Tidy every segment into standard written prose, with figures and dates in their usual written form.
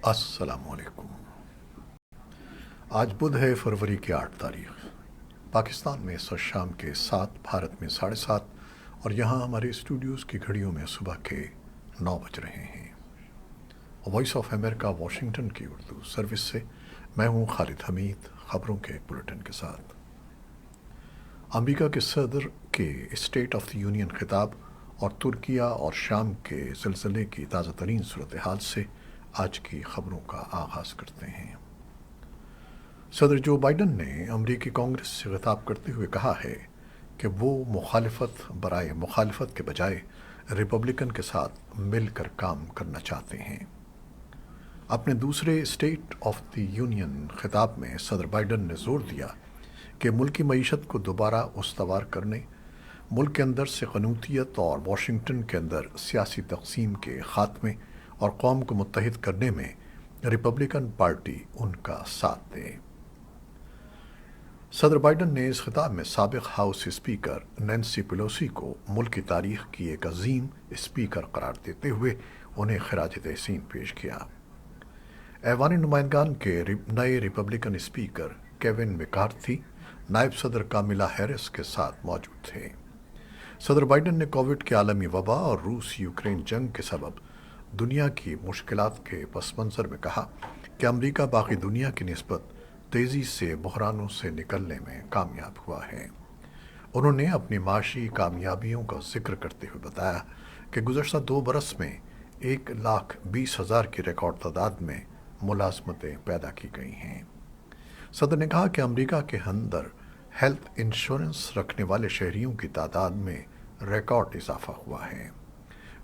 السلام علیکم۔ آج بدھ ہے، فروری کی 8 تاریخ۔ پاکستان میں اس وقت شام کے 7، بھارت میں 7:30، اور یہاں ہمارے اسٹوڈیوز کی گھڑیوں میں صبح کے 9 بج رہے ہیں۔ وائس آف امریکہ واشنگٹن کی اردو سروس سے میں ہوں خالد حمید، خبروں کے ایک بلٹن کے ساتھ۔ امریکہ کے صدر کے اسٹیٹ آف دی یونین خطاب اور ترکیہ اور شام کے زلزلے کی تازہ ترین صورتحال سے آج کی خبروں کا آغاز کرتے ہیں۔ صدر جو بائیڈن نے امریکی کانگریس سے خطاب کرتے ہوئے کہا ہے کہ وہ مخالفت برائے مخالفت کے بجائے ریپبلکن کے ساتھ مل کر کام کرنا چاہتے ہیں۔ اپنے دوسرے اسٹیٹ آف دی یونین خطاب میں صدر بائیڈن نے زور دیا کہ ملکی معیشت کو دوبارہ استوار کرنے، ملک کے اندر سے قنوطیت اور واشنگٹن کے اندر سیاسی تقسیم کے خاتمے اور قوم کو متحد کرنے میں ریپبلکن پارٹی ان کا ساتھ دے۔ صدر بائیڈن نے اس خطاب میں سابق ہاؤس اسپیکر نینسی پیلوسی کو ملک کی تاریخ کی ایک عظیم اسپیکر قرار دیتے ہوئے انہیں خراج تحسین پیش کیا۔ ایوان نمائندگان کے نئے ریپبلکن اسپیکر کیون مکارتھی نائب صدر کاملا ہیرس کے ساتھ موجود تھے۔ صدر بائیڈن نے کووڈ کی عالمی وبا اور روس یوکرین جنگ کے سبب دنیا کی مشکلات کے پس منظر میں کہا کہ امریکہ باقی دنیا کی نسبت تیزی سے بحرانوں سے نکلنے میں کامیاب ہوا ہے۔ انہوں نے اپنی معاشی کامیابیوں کا ذکر کرتے ہوئے بتایا کہ گزشتہ 2 برس میں 1,20,000 کی ریکارڈ تعداد میں ملازمتیں پیدا کی گئی ہیں۔ صدر نے کہا کہ امریکہ کے اندر ہیلتھ انشورنس رکھنے والے شہریوں کی تعداد میں ریکارڈ اضافہ ہوا ہے۔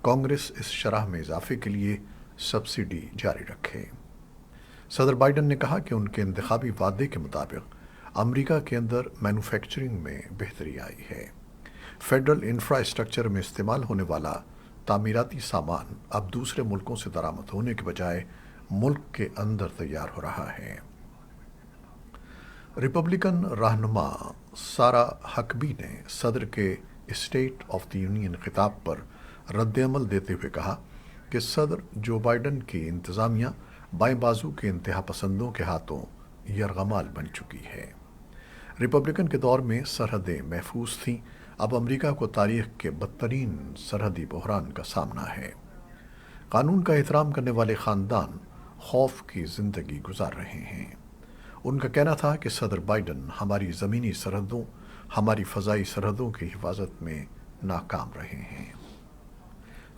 کانگریس اس شرح میں اضافے کے لیے سبسڈی جاری رکھے۔ صدر بائیڈن نے کہا کہ ان کے انتخابی وعدے کے مطابق امریکہ کے اندر مینوفیکچرنگ میں بہتری آئی ہے۔ فیڈرل انفراسٹرکچر میں استعمال ہونے والا تعمیراتی سامان اب دوسرے ملکوں سے درآمد ہونے کے بجائے ملک کے اندر تیار ہو رہا ہے۔ ریپبلکن رہنما سارا ہکبی نے صدر کے اسٹیٹ آف دی یونین خطاب پر رد عمل دیتے ہوئے کہا کہ صدر جو بائیڈن کی انتظامیہ بائیں بازو کے انتہا پسندوں کے ہاتھوں یرغمال بن چکی ہے۔ ریپبلکن کے دور میں سرحدیں محفوظ تھیں، اب امریکہ کو تاریخ کے بدترین سرحدی بحران کا سامنا ہے۔ قانون کا احترام کرنے والے خاندان خوف کی زندگی گزار رہے ہیں۔ ان کا کہنا تھا کہ صدر بائیڈن ہماری زمینی سرحدوں، ہماری فضائی سرحدوں کی حفاظت میں ناکام رہے ہیں۔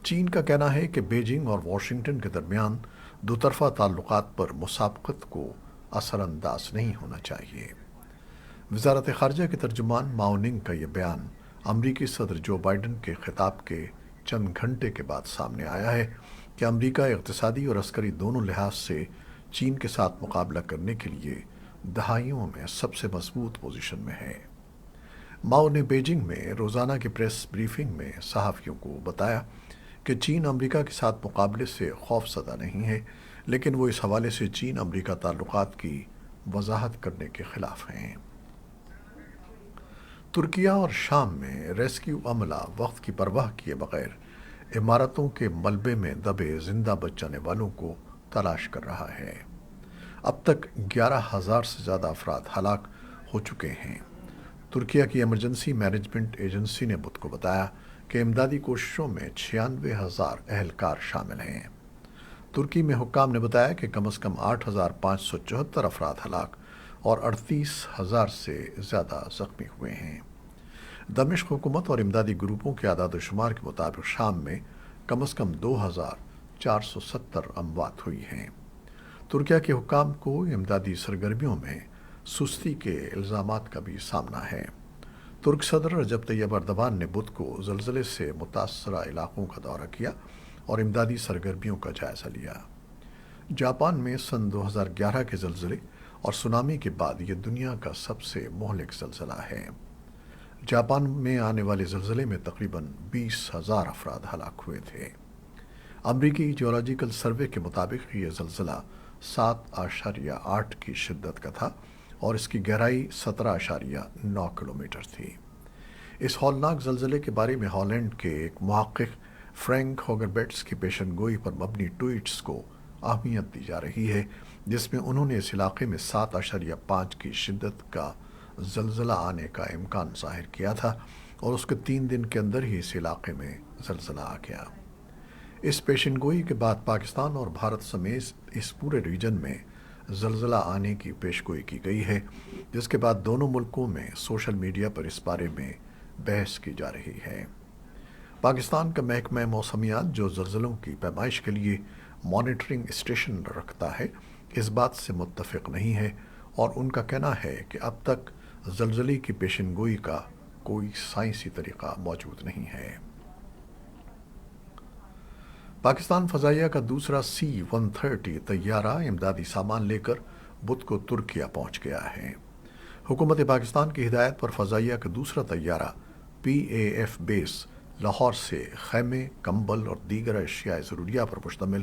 چین کا کہنا ہے کہ بیجنگ اور واشنگٹن کے درمیان دوطرفہ تعلقات پر مسابقت کو اثر انداز نہیں ہونا چاہیے۔ وزارت خارجہ کے ترجمان ماؤ ننگ کا یہ بیان امریکی صدر جو بائیڈن کے خطاب کے چند گھنٹے کے بعد سامنے آیا ہے کہ امریکہ اقتصادی اور عسکری دونوں لحاظ سے چین کے ساتھ مقابلہ کرنے کے لیے دہائیوں میں سب سے مضبوط پوزیشن میں ہے۔ ماؤ نے بیجنگ میں روزانہ کی پریس بریفنگ میں صحافیوں کو بتایا کہ چین امریکہ کے ساتھ مقابلے سے خوف زدہ نہیں ہے، لیکن وہ اس حوالے سے چین امریکہ تعلقات کی وضاحت کرنے کے خلاف ہیں۔ ترکیہ اور شام میں ریسکیو عملہ وقت کی پرواہ کیے بغیر عمارتوں کے ملبے میں دبے زندہ بچ جانے والوں کو تلاش کر رہا ہے۔ اب تک 11,000 سے زیادہ افراد ہلاک ہو چکے ہیں۔ ترکیہ کی ایمرجنسی مینجمنٹ ایجنسی نے بدھ کو بتایا کہ امدادی کوششوں میں 96,000 اہلکار شامل ہیں۔ ترکی میں حکام نے بتایا کہ کم از کم 8,574 افراد ہلاک اور 38,000 سے زیادہ زخمی ہوئے ہیں۔ دمشق حکومت اور امدادی گروپوں کے اعداد و شمار کے مطابق شام میں کم از کم 2,470 اموات ہوئی ہیں۔ ترکیہ کے حکام کو امدادی سرگرمیوں میں سستی کے الزامات کا بھی سامنا ہے۔ ترک صدر رجب طیب اردوان نے بدھ کو زلزلے سے متاثرہ علاقوں کا دورہ کیا اور امدادی سرگرمیوں کا جائزہ لیا۔ جاپان میں سن 2011 کے زلزلے اور سونامی کے بعد یہ دنیا کا سب سے مہلک زلزلہ ہے۔ جاپان میں آنے والے زلزلے میں تقریباً 20,000 افراد ہلاک ہوئے تھے۔ امریکی جیولوجیکل سروے کے مطابق یہ زلزلہ 7.8 کی شدت کا تھا اور اس کی گہرائی 17.9 کلومیٹر تھی۔ اس ہولناک زلزلے کے بارے میں ہالینڈ کے ایک محقق فرینک ہوگربیٹس کی پیشن گوئی پر مبنی ٹویٹس کو اہمیت دی جا رہی ہے، جس میں انہوں نے اس علاقے میں 7.5 کی شدت کا زلزلہ آنے کا امکان ظاہر کیا تھا اور اس کے 3 دن کے اندر ہی اس علاقے میں زلزلہ آ گیا۔ اس پیشن گوئی کے بعد پاکستان اور بھارت سمیت اس پورے ریجن میں زلزلہ آنے کی پیشگوئی کی گئی ہے، جس کے بعد دونوں ملکوں میں سوشل میڈیا پر اس بارے میں بحث کی جا رہی ہے۔ پاکستان کا محکمہ موسمیات، جو زلزلوں کی پیمائش کے لیے مانیٹرنگ اسٹیشن رکھتا ہے، اس بات سے متفق نہیں ہے اور ان کا کہنا ہے کہ اب تک زلزلے کی پیشن گوئی کا کوئی سائنسی طریقہ موجود نہیں ہے۔ پاکستان فضائیہ کا دوسرا C-130 طیارہ امدادی سامان لے کر بدھ کو ترکیہ پہنچ گیا ہے۔ حکومت پاکستان کی ہدایت پر فضائیہ کا دوسرا طیارہ PAF بیس لاہور سے خیمے، کمبل اور دیگر اشیاء ضروریہ پر مشتمل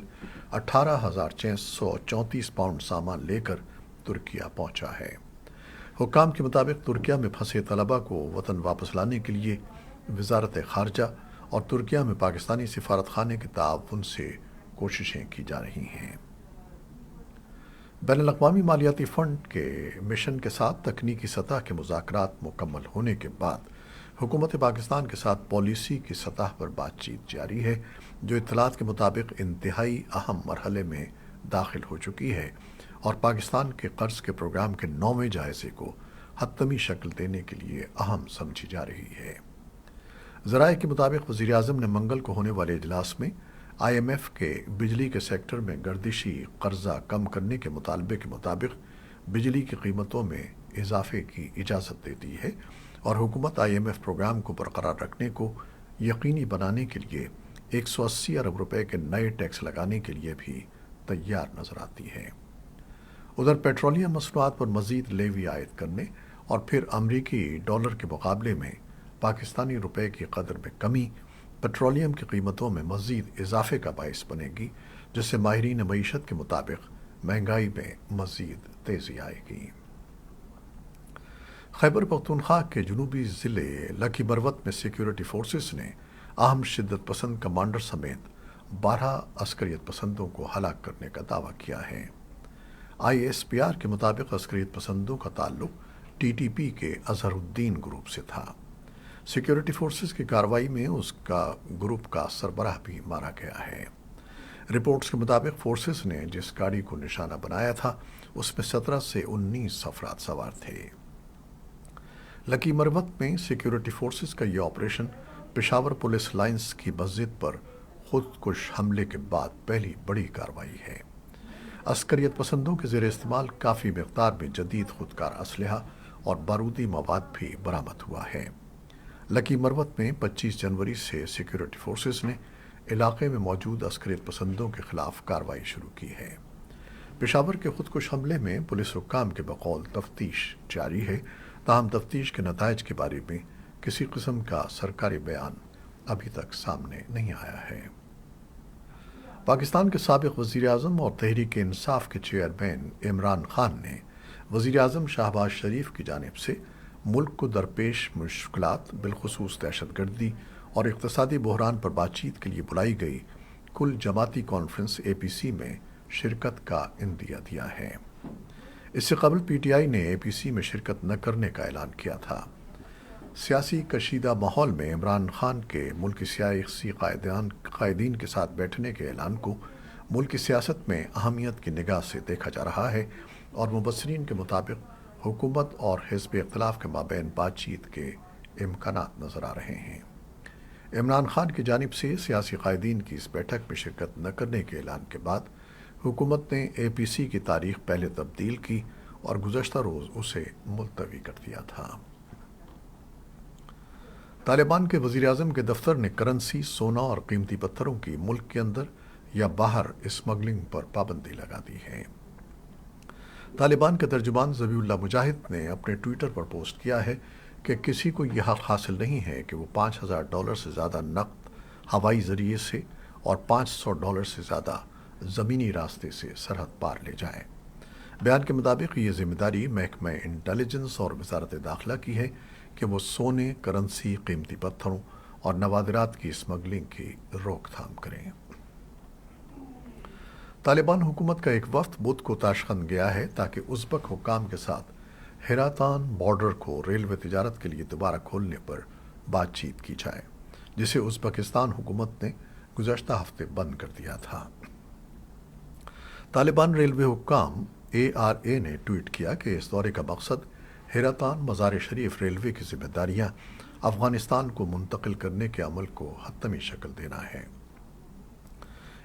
18,634 پاؤنڈ سامان لے کر ترکیہ پہنچا ہے۔ حکام کے مطابق ترکیہ میں پھنسے طلباء کو وطن واپس لانے کے لیے وزارت خارجہ اور ترکیہ میں پاکستانی سفارت خانے کے تعاون سے کوششیں کی جا رہی ہیں۔ بین الاقوامی مالیاتی فنڈ کے مشن کے ساتھ تکنیکی سطح کے مذاکرات مکمل ہونے کے بعد حکومت پاکستان کے ساتھ پالیسی کی سطح پر بات چیت جاری ہے، جو اطلاعات کے مطابق انتہائی اہم مرحلے میں داخل ہو چکی ہے اور پاکستان کے قرض کے پروگرام کے 9ویں جائزے کو حتمی شکل دینے کے لیے اہم سمجھی جا رہی ہے۔ ذرائع کے مطابق وزیر اعظم نے منگل کو ہونے والے اجلاس میں IMF کے بجلی کے سیکٹر میں گردشی قرضہ کم کرنے کے مطالبے کے مطابق بجلی کی قیمتوں میں اضافے کی اجازت دے دی ہے اور حکومت IMF پروگرام کو برقرار رکھنے کو یقینی بنانے کے لیے 180 ارب روپے کے نئے ٹیکس لگانے کے لیے بھی تیار نظر آتی ہے۔ ادھر پیٹرولیم مصنوعات پر مزید لیوی عائد کرنے اور پھر امریکی ڈالر کے مقابلے میں پاکستانی روپے کی قدر میں کمی پیٹرولیم کی قیمتوں میں مزید اضافے کا باعث بنے گی، جس سے ماہرین معیشت کے مطابق مہنگائی میں مزید تیزی آئے گی۔ خیبر پختونخوا کے جنوبی ضلع لکی مروت میں سیکیورٹی فورسز نے اہم شدت پسند کمانڈر سمیت 12 عسکریت پسندوں کو ہلاک کرنے کا دعویٰ کیا ہے۔ ISPR کے مطابق عسکریت پسندوں کا تعلق TTP کے اظہر الدین گروپ سے تھا۔ سیکیورٹی فورسز کی کارروائی میں اس کا گروپ کا سربراہ بھی مارا گیا ہے۔ رپورٹس کے مطابق فورسز نے جس گاڑی کو نشانہ بنایا تھا اس میں 17 سے 19 افراد سوار تھے۔ لکی مروت میں سیکیورٹی فورسز کا یہ آپریشن پشاور پولیس لائنز کی مسجد پر خود کش حملے کے بعد پہلی بڑی کارروائی ہے۔ عسکریت پسندوں کے زیر استعمال کافی مقدار میں جدید خودکار اسلحہ اور بارودی مواد بھی برآمد ہوا ہے۔ لکی مروت میں 25 جنوری سے سیکیورٹی فورسز نے علاقے میں موجود عسکریت پسندوں کے خلاف کارروائی شروع کی ہے۔ پشاور کے خودکش حملے میں پولیس حکام کے بقول تفتیش جاری ہے، تاہم تفتیش کے نتائج کے بارے میں کسی قسم کا سرکاری بیان ابھی تک سامنے نہیں آیا ہے۔ پاکستان کے سابق وزیر اعظم اور تحریک انصاف کے چیئرمین عمران خان نے وزیر اعظم شہباز شریف کی جانب سے ملک کو درپیش مشکلات بالخصوص دہشت گردی اور اقتصادی بحران پر بات چیت کے لیے بلائی گئی کل جماعتی کانفرنس APC میں شرکت کا عندیہ دیا ہے۔ اس سے قبل PTI نے APC میں شرکت نہ کرنے کا اعلان کیا تھا۔ سیاسی کشیدہ ماحول میں عمران خان کے ملکی سیاسی قائدین کے ساتھ بیٹھنے کے اعلان کو ملکی سیاست میں اہمیت کی نگاہ سے دیکھا جا رہا ہے اور مبصرین کے مطابق حکومت اور حزب اختلاف کے مابین بات چیت کے امکانات نظر آ رہے ہیں۔ عمران خان کی جانب سے سیاسی قائدین کی اس بیٹھک میں شرکت نہ کرنے کے اعلان کے بعد حکومت نے APC کی تاریخ پہلے تبدیل کی اور گزشتہ روز اسے ملتوی کر دیا تھا۔ طالبان کے وزیر اعظم کے دفتر نے کرنسی، سونا اور قیمتی پتھروں کی ملک کے اندر یا باہر اسمگلنگ پر پابندی لگا دی ہے۔ طالبان کے ترجمان ذبیح اللہ مجاہد نے اپنے ٹویٹر پر پوسٹ کیا ہے کہ کسی کو یہ حق حاصل نہیں ہے کہ وہ $5,000 سے زیادہ نقد ہوائی ذریعے سے اور $500 سے زیادہ زمینی راستے سے سرحد پار لے جائے۔ بیان کے مطابق یہ ذمہ داری محکمہ انٹیلیجنس اور وزارت داخلہ کی ہے کہ وہ سونے، کرنسی، قیمتی پتھروں اور نوادرات کی اسمگلنگ کی روک تھام کریں۔ طالبان حکومت کا ایک وفد بدھ کو تاشقند گیا ہے تاکہ ازبک حکام کے ساتھ ہیراتان بارڈر کو ریلوے تجارت کے لیے دوبارہ کھولنے پر بات چیت کی جائے، جسے ازبکستان حکومت نے گزشتہ ہفتے بند کر دیا تھا۔ طالبان ریلوے حکام ARA نے ٹویٹ کیا کہ اس دورے کا مقصد ہیراتان مزار شریف ریلوے کی ذمہ داریاں افغانستان کو منتقل کرنے کے عمل کو حتمی شکل دینا ہے۔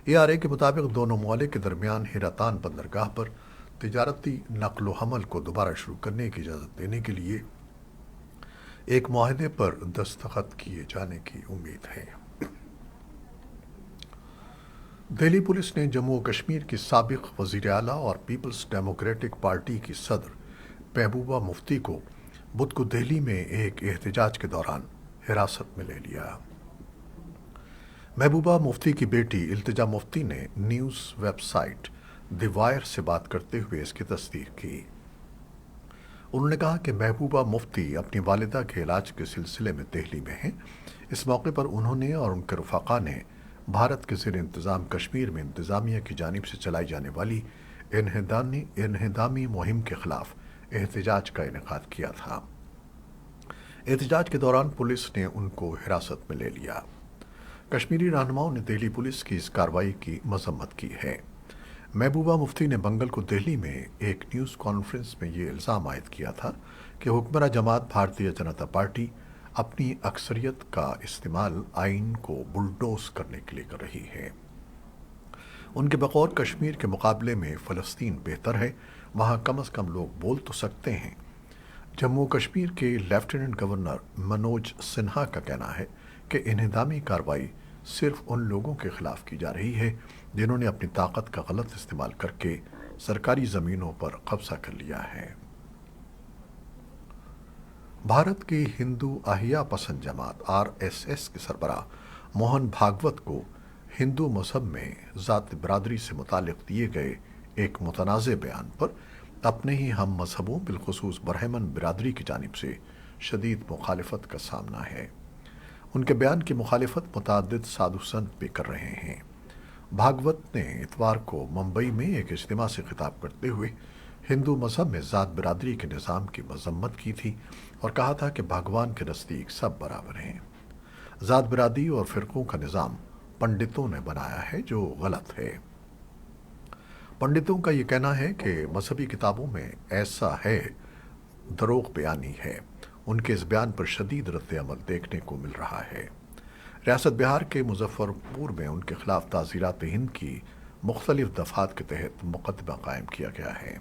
ARA کے مطابق دونوں ممالک کے درمیان ہیراتان بندرگاہ پر تجارتی نقل و حمل کو دوبارہ شروع کرنے کی اجازت دینے کے لیے ایک معاہدے پر دستخط کیے جانے کی امید ہے۔ دہلی پولیس نے جموں و کشمیر کی سابق وزیر اعلیٰ اور پیپلز ڈیموکریٹک پارٹی کی صدر محبوبہ مفتی کو بدھ کو دہلی میں ایک احتجاج کے دوران حراست میں لے لیا۔ محبوبہ مفتی کی بیٹی التجا مفتی نے news website the wire سے بات کرتے ہوئے اس کی تصدیق کی۔ انہوں نے کہا کہ محبوبہ مفتی اپنی والدہ کے علاج کے سلسلے میں دہلی میں ہیں۔ اس موقع پر انہوں نے اور ان کے رفقا نے بھارت کے زیر انتظام کشمیر میں انتظامیہ کی جانب سے چلائی جانے والی انہدامی مہم کے خلاف احتجاج کا انعقاد کیا تھا۔ احتجاج کے دوران پولیس نے ان کو حراست میں لے لیا۔ کشمیری رہنماؤں نے دہلی پولیس کی اس کارروائی کی مذمت کی ہے۔ محبوبہ مفتی نے منگل کو دہلی میں ایک نیوز کانفرنس میں یہ الزام عائد کیا تھا کہ حکمراں جماعت بھارتیہ جنتا پارٹی اپنی اکثریت کا استعمال آئین کو بلڈوز کرنے کے لیے کر رہی ہے۔ ان کے بقول کشمیر کے مقابلے میں فلسطین بہتر ہے، وہاں کم از کم لوگ بول تو سکتے ہیں۔ جموں کشمیر کے لیفٹیننٹ گورنر منوج سنہا کا کہنا ہے کہ انہدامی کارروائی صرف ان لوگوں کے خلاف کی جا رہی ہے جنہوں نے اپنی طاقت کا غلط استعمال کر کے سرکاری زمینوں پر قبضہ کر لیا ہے۔ بھارت کی ہندو احیا پسند جماعت RSS کے سربراہ موہن بھاگوت کو ہندو مذہب میں ذات برادری سے متعلق دیے گئے ایک متنازع بیان پر اپنے ہی ہم مذہبوں بالخصوص برہمن برادری کی جانب سے شدید مخالفت کا سامنا ہے۔ ان کے بیان کی مخالفت متعدد سادھو سنت بھی کر رہے ہیں۔ بھاگوت نے اتوار کو ممبئی میں ایک اجتماع سے خطاب کرتے ہوئے ہندو مذہب میں ذات برادری کے نظام کی مذمت کی تھی اور کہا تھا کہ بھگوان کے نزدیک سب برابر ہیں۔ ذات برادری اور فرقوں کا نظام پنڈتوں نے بنایا ہے جو غلط ہے۔ پنڈتوں کا یہ کہنا ہے کہ مذہبی کتابوں میں ایسا ہے دروغ بیانی ہے۔ ان کے اس بیان پر شدید رد عمل دیکھنے کو مل رہا ہے۔ ریاست بہار کے مظفر پور میں ان کے خلاف تعزیرات ہند کی مختلف دفعات کے تحت مقدمہ قائم کیا گیا ہے۔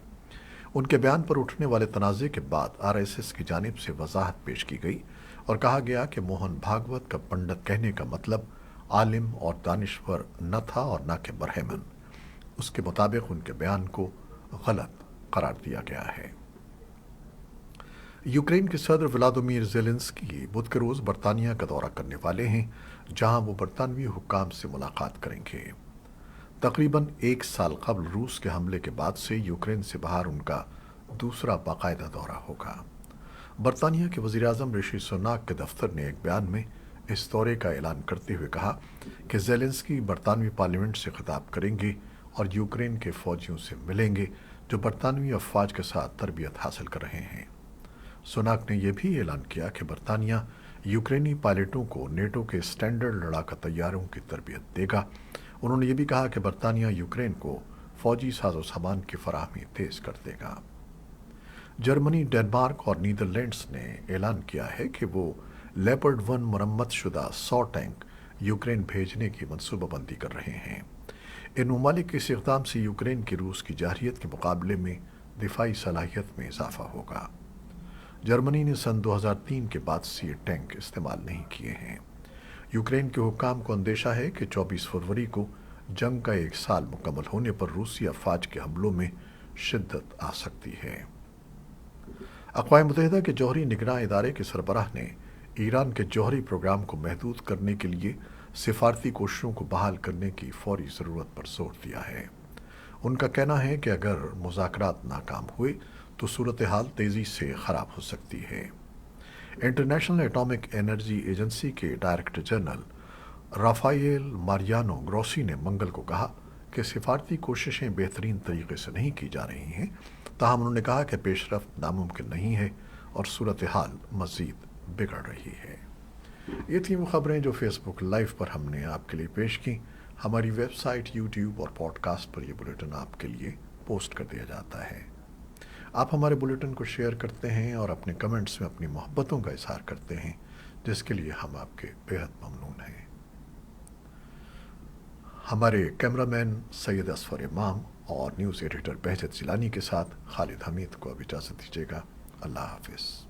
ان کے بیان پر اٹھنے والے تنازع کے بعد RSS کی جانب سے وضاحت پیش کی گئی اور کہا گیا کہ موہن بھاگوت کا پنڈت کہنے کا مطلب عالم اور دانشور نہ تھا اور نہ کہ برہمن۔ اس کے مطابق ان کے بیان کو غلط قرار دیا گیا ہے۔ یوکرین کے صدر ولادیمیر زیلنسکی بدھ کے روز برطانیہ کا دورہ کرنے والے ہیں، جہاں وہ برطانوی حکام سے ملاقات کریں گے۔ تقریباً ایک سال قبل روس کے حملے کے بعد سے یوکرین سے باہر ان کا دوسرا باقاعدہ دورہ ہوگا۔ برطانیہ کے وزیر اعظم رشی سوناک کے دفتر نے ایک بیان میں اس دورے کا اعلان کرتے ہوئے کہا کہ زیلنسکی برطانوی پارلیمنٹ سے خطاب کریں گے اور یوکرین کے فوجیوں سے ملیں گے جو برطانوی افواج کے ساتھ تربیت حاصل کر رہے ہیں۔ سوناک نے یہ بھی اعلان کیا کہ برطانیہ یوکرینی پائلٹوں کو نیٹو کے اسٹینڈرڈ لڑاکا طیاروں کی تربیت دے گا۔ انہوں نے یہ بھی کہا کہ برطانیہ یوکرین کو فوجی ساز و سامان کی فراہمی تیز کر دے گا۔ جرمنی، ڈنمارک اور نیدرلینڈز نے اعلان کیا ہے کہ وہ لیپرڈ 1 مرمت شدہ 100 ٹینک یوکرین بھیجنے کی منصوبہ بندی کر رہے ہیں۔ ان ممالک کے اس اقدام سے یوکرین کی روس کی جارحیت کے مقابلے میں دفاعی صلاحیت میں اضافہ ہوگا۔ جرمنی نے سن 2003 کے بعد سے یہ ٹینک استعمال نہیں کیے ہیں۔ یوکرین کے حکام کو اندیشہ ہے کہ 24 فروری کو جنگ کا ایک سال مکمل ہونے پر روسی افواج کے حملوں میں شدت آ سکتی ہے۔ اقوام متحدہ کے جوہری نگراں ادارے کے سربراہ نے ایران کے جوہری پروگرام کو محدود کرنے کے لیے سفارتی کوششوں کو بحال کرنے کی فوری ضرورت پر زور دیا ہے۔ ان کا کہنا ہے کہ اگر مذاکرات ناکام ہوئے تو صورتحال تیزی سے خراب ہو سکتی ہے۔ انٹرنیشنل ایٹامک انرجی ایجنسی کے ڈائریکٹر جنرل رافائیل ماریانو گروسی نے منگل کو کہا کہ سفارتی کوششیں بہترین طریقے سے نہیں کی جا رہی ہیں، تاہم انہوں نے کہا کہ پیش رفت ناممکن نہیں ہے اور صورتحال مزید بگڑ رہی ہے۔ یہ تھیں وہ خبریں جو فیس بک لائیو پر ہم نے آپ کے لیے پیش کی۔ ہماری ویب سائٹ، یوٹیوب اور پوڈ کاسٹ پر یہ بلیٹن آپ کے لیے پوسٹ کر دیا جاتا ہے۔ آپ ہمارے بلیٹن کو شیئر کرتے ہیں اور اپنے کمنٹس میں اپنی محبتوں کا اظہار کرتے ہیں، جس کے لیے ہم آپ کے بےحد ممنون ہیں۔ ہمارے کیمرامین سید اصفر امام اور نیوز ایڈیٹر بہجت جیلانی کے ساتھ خالد حمید کو اب اجازت دیجیے گا۔ اللہ حافظ۔